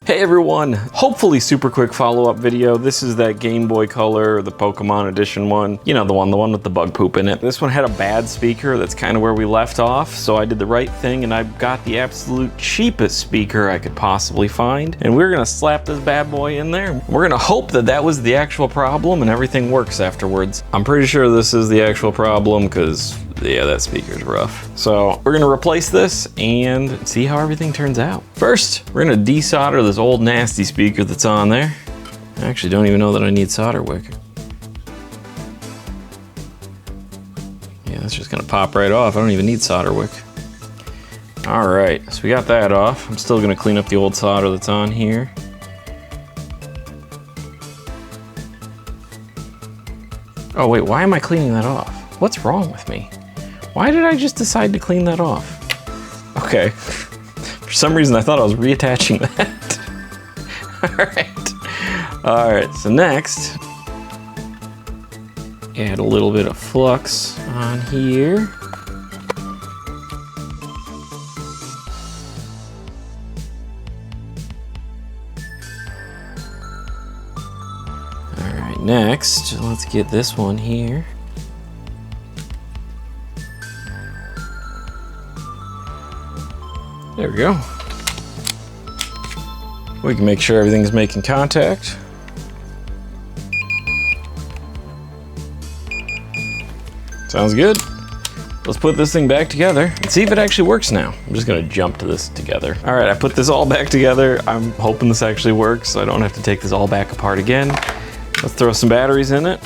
Hey everyone, hopefully super quick follow-up video. This is that Game Boy Color, the Pokemon edition one. You know, the one with the bug poop in it. This one had a bad speaker, that's kind of where we left off, so I did the right thing and I got the absolute cheapest speaker I could possibly find. And we're gonna slap this bad boy in there. We're gonna hope that that was the actual problem and everything works afterwards. I'm pretty sure this is the actual problem because yeah, that speaker's rough. So we're gonna replace this and see how everything turns out. First, we're gonna desolder this old nasty speaker that's on there. I actually don't even know that I need solder wick. Yeah, that's just gonna pop right off. I don't even need solder wick. All right, so we got that off. I'm still gonna clean up the old solder that's on here. Oh wait, why am I cleaning that off? What's wrong with me? Why did I just decide to clean that off? Okay, for some reason I thought I was reattaching that. All right, so next, add a little bit of Flux on here. All right, next, let's get this one here. There we go. We can make sure everything's making contact. Sounds good. Let's put this thing back together and see if it actually works now. I'm just gonna jump to this together. All right, I put this all back together. I'm hoping this actually works so I don't have to take this all back apart again. Let's throw some batteries in it.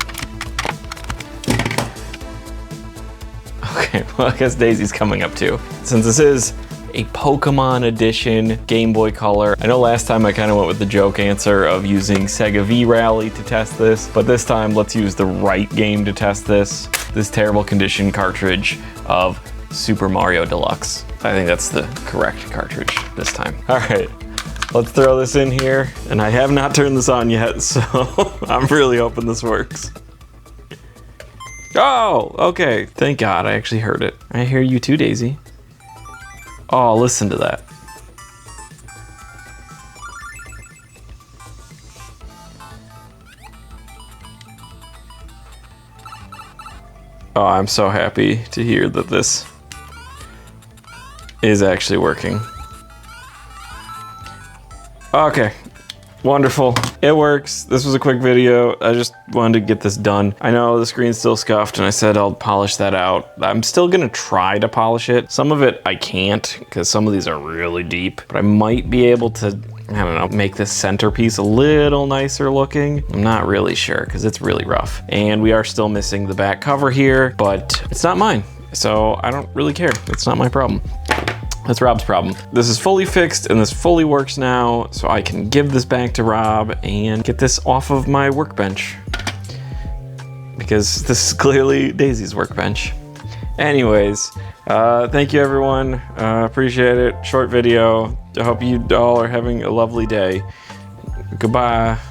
Okay, well, I guess Daisy's coming up too. Since this is a Pokemon edition Game Boy Color. I know last time I kind of went with the joke answer of using Sega V-Rally to test this, but this time let's use the right game to test this. This terrible condition cartridge of Super Mario Deluxe. I think that's the correct cartridge this time. All right, let's throw this in here. And I have not turned this on yet, so I'm really hoping this works. Oh, okay, thank God, I actually heard it. I hear you too, Daisy. Oh, listen to that. Oh, I'm so happy to hear that this is actually working. Okay. Wonderful. It works. This was a quick video. I just wanted to get this done. I know the screen's still scuffed and I said I'll polish that out. I'm still gonna try to polish it. Some of it I can't because some of these are really deep, but I might be able to, I don't know, make this centerpiece a little nicer looking. I'm not really sure because it's really rough. And we are still missing the back cover here, but it's not mine. So I don't really care. It's not my problem. That's Rob's problem. This is fully fixed and this fully works now, so I can give this back to Rob and get this off of my workbench. Because this is clearly Daisy's workbench. Anyways, thank you everyone. Appreciate it. Short video. I hope you all are having a lovely day. Goodbye.